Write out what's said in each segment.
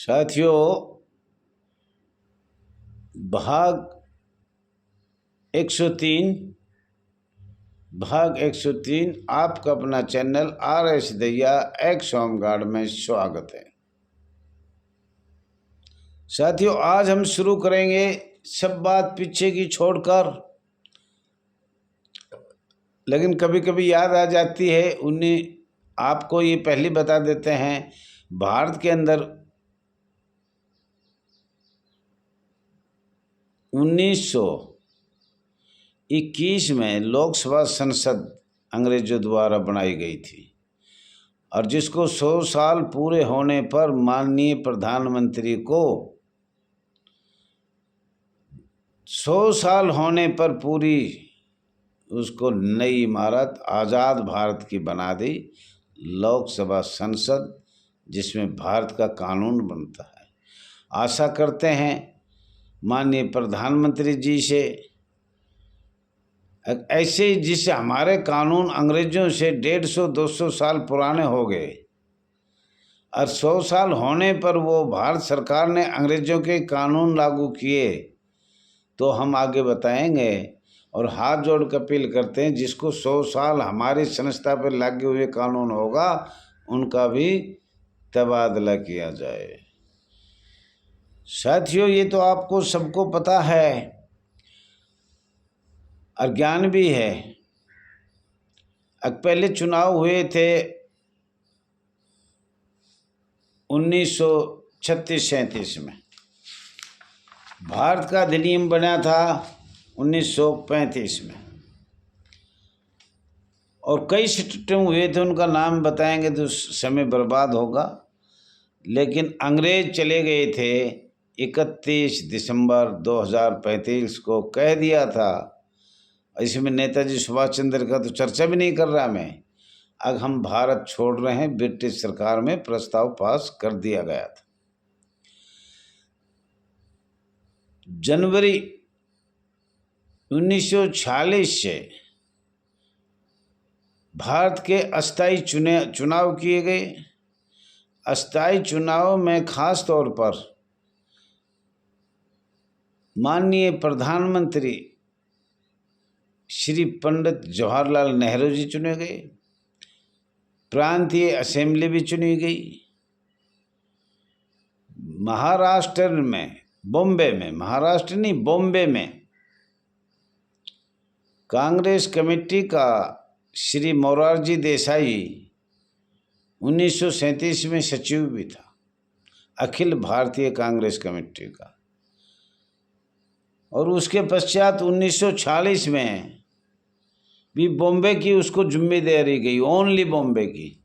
साथियों, भाग 103 आपका अपना चैनल RS दैया एक्स होमगार्ड में स्वागत है। साथियों, आज हम शुरू करेंगे सब बात पीछे की छोड़कर, लेकिन कभी कभी याद आ जाती है उन्हें। आपको ये पहले बता देते हैं, भारत के अंदर 1921 में लोकसभा संसद अंग्रेजों द्वारा बनाई गई थी और जिसको 100 साल पूरे होने पर माननीय प्रधानमंत्री को 100 साल होने पर पूरी उसको नई इमारत आज़ाद भारत की बना दी, लोकसभा संसद, जिसमें भारत का कानून बनता है। आशा करते हैं माननीय प्रधानमंत्री जी से ऐसे ही, जिससे हमारे कानून अंग्रेजों से 150-200 साल पुराने हो गए और 100 साल होने पर वो भारत सरकार ने अंग्रेजों के कानून लागू किए, तो हम आगे बताएंगे। और हाथ जोड़ कर अपील करते हैं, जिसको 100 साल हमारी संस्था पर लगे हुए कानून होगा उनका भी तबादला किया जाए। साथियों, ये तो आपको सबको पता है और ज्ञान भी है। अब पहले चुनाव हुए थे 1936-37 में, भारत का अधिनियम बना था 1935 में, और कई सिस्टम हुए थे, उनका नाम बताएंगे तो समय बर्बाद होगा। लेकिन अंग्रेज चले गए थे 31 दिसंबर 2035 को, कह दिया था। इसमें नेताजी सुभाष चंद्र का तो चर्चा भी नहीं कर रहा मैं। अब हम भारत छोड़ रहे हैं, ब्रिटिश सरकार में प्रस्ताव पास कर दिया गया था। जनवरी 1946 से भारत के अस्थायी चुनाव किए गए। अस्थायी चुनाव में खास तौर पर माननीय प्रधानमंत्री श्री पंडित जवाहरलाल नेहरू जी चुने गए। प्रांतीय असेंबली भी चुनी गई। महाराष्ट्र में, बॉम्बे में, महाराष्ट्र नहीं बॉम्बे में कांग्रेस कमेटी का श्री मोरारजी देसाई 1937 में सचिव भी था, अखिल भारतीय कांग्रेस कमेटी का। और उसके पश्चात 1946 में भी बॉम्बे की उसको जिम्मेदारी गई, ओनली बॉम्बे की।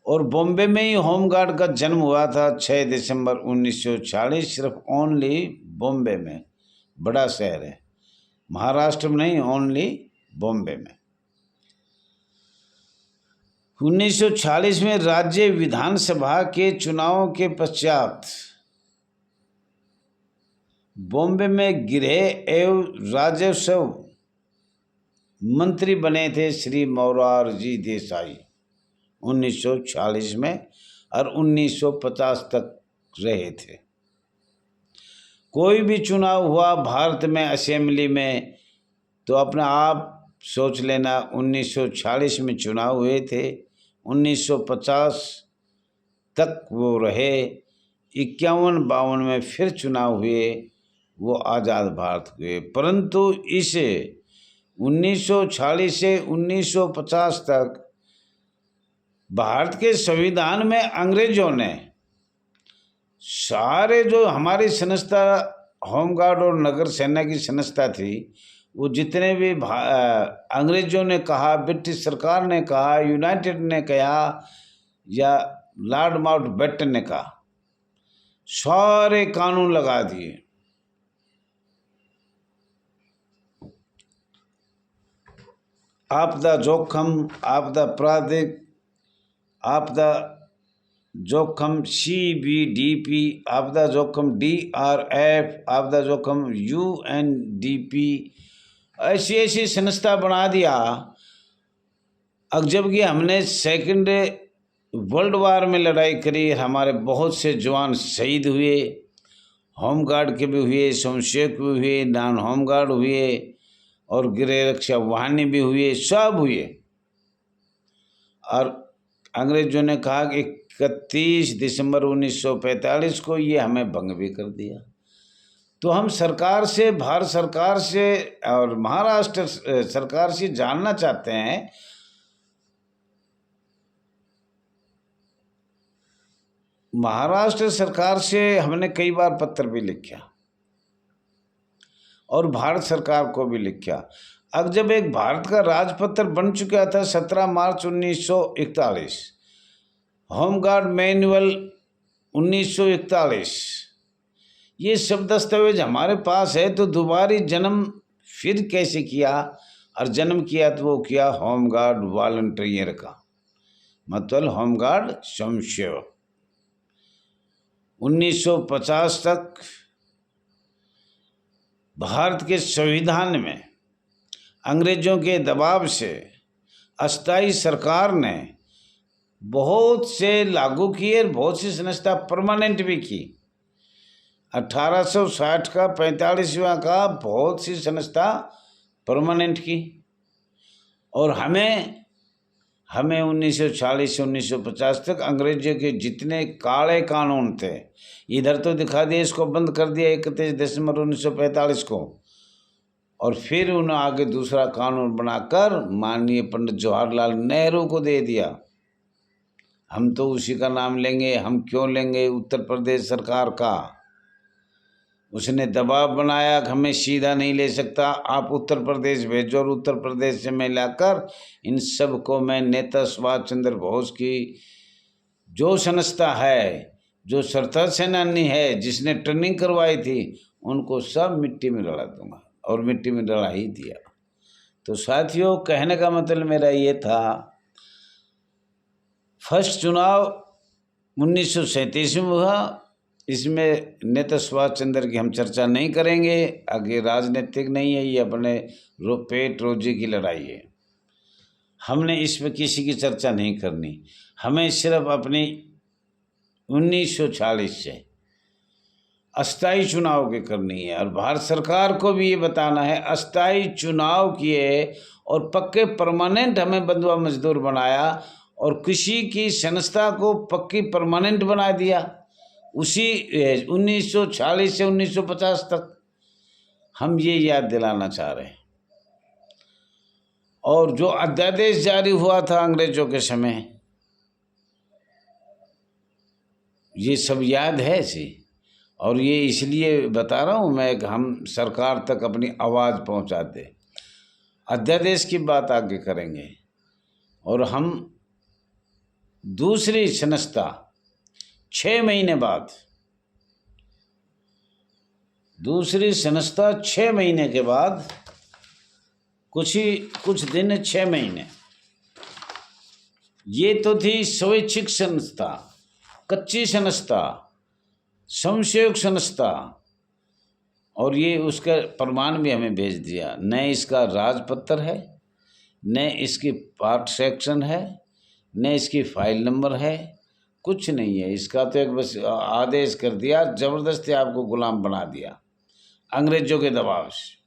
और बॉम्बे में ही होमगार्ड का जन्म हुआ था 6 दिसंबर 1946, सिर्फ ओनली बॉम्बे में। बड़ा शहर है, महाराष्ट्र में नहीं, ओनली बॉम्बे में। 1946 में राज्य विधानसभा के चुनाव के पश्चात बॉम्बे में गृह एवं राजस्व मंत्री बने थे श्री मोरारजी देसाई 1946 में, और 1950 तक रहे थे। कोई भी चुनाव हुआ भारत में असेंबली में तो अपना आप सोच लेना, 1946 में चुनाव हुए थे, 1950 तक वो रहे, 51-52 में फिर चुनाव हुए, वो आज़ाद भारत हुए। परंतु इस 1946 से 1950 तक भारत के संविधान में अंग्रेजों ने सारे, जो हमारी संस्था होमगार्ड और नगर सेना की संस्था थी, वो जितने भी अंग्रेजों ने कहा, ब्रिटिश सरकार ने कहा, यूनाइटेड ने कहा या लॉर्ड माउंटबेटन ने कहा, सारे कानून लगा दिए। आपदा जोखिम, आपदा प्राधिक, आपदा जोखिम CBDP, आपदा जोखिम DRF, आपदा जोखिम UNDP, ऐसी ऐसी संस्था बना दिया। अब जबकि हमने सेकंड वर्ल्ड वार में लड़ाई करी, हमारे बहुत से जवान शहीद हुए, होमगार्ड के भी हुए, स्वयंसेवक भी हुए, नॉन होमगार्ड हुए और गृह रक्षा वाहिनी भी हुए, सब हुए। और अंग्रेजों ने कहा कि 31 दिसंबर 1945 को ये हमें भंग भी कर दिया। तो हम सरकार से, भारत सरकार से और महाराष्ट्र सरकार से जानना चाहते हैं, महाराष्ट्र सरकार से हमने कई बार पत्र भी लिखा और भारत सरकार को भी लिखा। अब जब एक भारत का राजपत्र बन चुका था 17 मार्च 1941, होमगार्ड मैनुअल 1941, ये सब दस्तावेज हमारे पास है, तो दोबारा जन्म फिर कैसे किया? और जन्म किया तो वो किया होमगार्ड वॉलंटियर का, मतलब होमगार्ड स्वयंसेवक। 1950 तक भारत के संविधान में अंग्रेजों के दबाव से अस्थायी सरकार ने बहुत से लागू किए, बहुत सी संस्था परमानेंट भी की। 1860 का 45वां का बहुत सी संस्था परमानेंट की, और हमें 1940 से 1950 तक अंग्रेजों के जितने काले कानून थे, इधर तो दिखा दिया, इसको बंद कर दिया 31 दिसंबर 1945 को, और फिर उन्होंने आगे दूसरा कानून बनाकर माननीय पंडित जवाहरलाल नेहरू को दे दिया। हम तो उसी का नाम लेंगे, हम क्यों लेंगे उत्तर प्रदेश सरकार का? उसने दबाव बनाया कि हमें सीधा नहीं ले सकता, आप उत्तर प्रदेश भेजो, और उत्तर प्रदेश से मैं लाकर इन सब को मैं नेता सुभाष चंद्र बोस की जो संस्था है, जो स्वतंत्रता सेनानी है, जिसने ट्रेनिंग करवाई थी, उनको सब मिट्टी में डला दूंगा, और मिट्टी में डला ही दिया। तो साथियों, कहने का मतलब मेरा ये था, फर्स्ट चुनाव 1937 में हुआ, इसमें नेता सुभाष चंद्र की हम चर्चा नहीं करेंगे, आगे राजनीतिक नहीं है, ये अपने पेट रोजी की लड़ाई है, हमने इस पर किसी की चर्चा नहीं करनी। हमें सिर्फ अपनी 1940 से अस्थाई चुनाव की करनी है, और भारत सरकार को भी ये बताना है, अस्थाई चुनाव किए और पक्के परमानेंट हमें बंधुआ मजदूर बनाया, और किसी की संस्था को पक्की परमानेंट बना दिया उसी 1940 से 1950 तक। हम ये याद दिलाना चाह रहे हैं। और जो अध्यादेश जारी हुआ था अंग्रेजों के समय, ये सब याद है जी, और ये इसलिए बता रहा हूँ मैं कि हम सरकार तक अपनी आवाज़ पहुँचा दें। अध्यादेश की बात आगे करेंगे, और हम दूसरी संस्था 6 महीने बाद, दूसरी संस्था 6 महीने के बाद, कुछ दिन 6 महीने, ये तो थी स्वैच्छिक संस्था, कच्ची संस्था, स्वयंसेवक संस्था, और ये उसका प्रमाण भी हमें भेज दिया। न इसका राजपत्र है, न इसकी पार्ट सेक्शन है, न इसकी फाइल नंबर है, कुछ नहीं है इसका। तो एक बस आदेश कर दिया, ज़बरदस्ती आपको गुलाम बना दिया अंग्रेजों के दबाव से।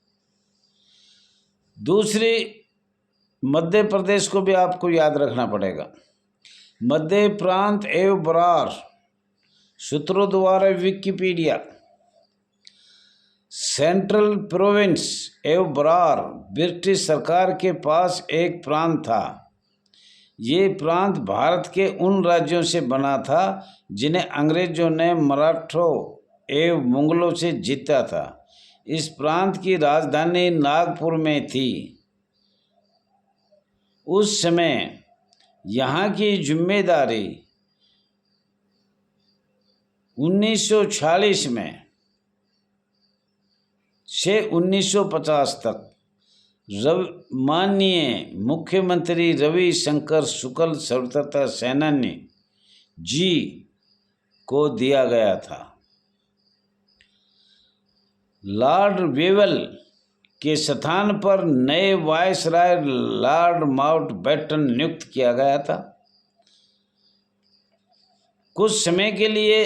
दूसरी, मध्य प्रदेश को भी आपको याद रखना पड़ेगा। मध्य प्रांत एवं बरार, सूत्रों द्वारा विकिपीडिया, सेंट्रल प्रोविंस एवं बरार ब्रिटिश सरकार के पास एक प्रांत था। ये प्रांत भारत के उन राज्यों से बना था जिन्हें अंग्रेजों ने मराठों एवं मुगलों से जीता था। इस प्रांत की राजधानी नागपुर में थी। उस समय यहाँ की जिम्मेदारी 1940 में से 1950 तक माननीय मुख्यमंत्री रविशंकर शुक्ल स्वतंत्रता सेनानी जी को दिया गया था। लॉर्ड वेवल के स्थान पर नए वायसराय लॉर्ड माउंटबेटन नियुक्त किया गया था। कुछ समय के लिए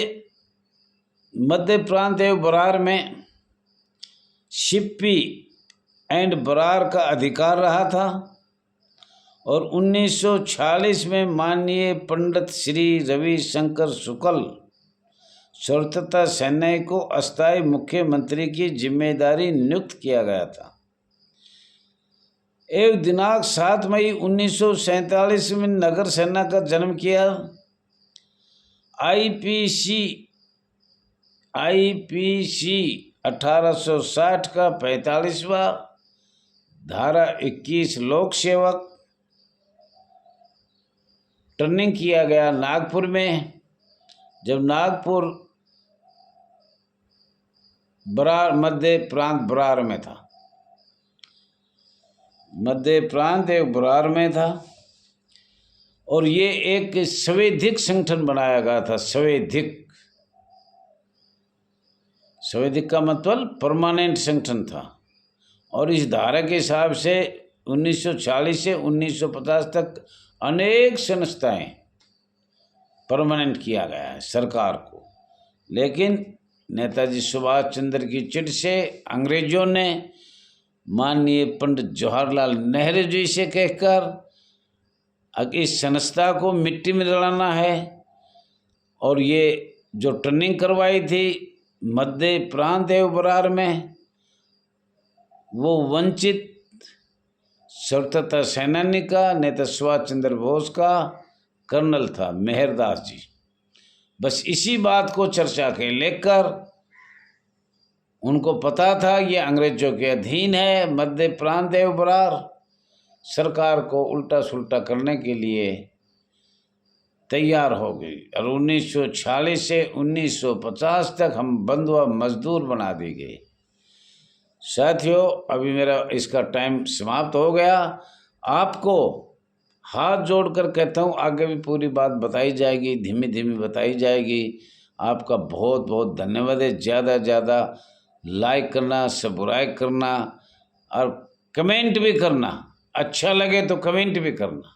मध्य प्रांत एवं बरार में शिप्पी एंड बरार का अधिकार रहा था और 1946 में माननीय पंडित श्री रविशंकर शुक्ल स्वतंत्रता सेनानी को अस्थायी मुख्यमंत्री की जिम्मेदारी नियुक्त किया गया था एवं दिनांक 7 मई 1947 में नगर सेना का जन्म किया। आईपीसी 1860 का 45वां धारा 21 लोक सेवक ट्रेनिंग किया गया नागपुर में, जब नागपुर बरार मध्य प्रांत बरार में था, मध्य प्रांत एक बरार में था और ये एक संवैधानिक संगठन बनाया गया था। संवैधानिक का मतलब परमानेंट संगठन था और इस धारा के हिसाब से 1940 से 1950 तक अनेक संस्थाएं परमानेंट किया गया है सरकार को, लेकिन नेताजी सुभाष चंद्र की चिट से अंग्रेजों ने माननीय पंडित जवाहरलाल नेहरू जी से कहकर इस संस्था को मिट्टी में मिलाना है और ये जो ट्रेनिंग करवाई थी मध्य प्रांत एवं बरार में, वो वंचित स्वतंत्रता सेनानी का नेता सुभाष चंद्र बोस का कर्नल था मेहरदास जी। बस इसी बात को चर्चा के लेकर उनको पता था ये अंग्रेजों के अधीन है, मध्य प्रांत एवं बरार सरकार को उल्टा सुल्टा करने के लिए तैयार हो गई और 1946 से 1950 तक हम बंधुआ मजदूर बना दी गए। साथियों, अभी मेरा इसका टाइम समाप्त हो गया। आपको हाथ जोड़कर कहता हूँ आगे भी पूरी बात बताई जाएगी, धीमी धीमी बताई जाएगी। आपका बहुत बहुत धन्यवाद है। ज़्यादा ज़्यादा लाइक करना, सब्सक्राइब करना और कमेंट भी करना, अच्छा लगे तो कमेंट भी करना।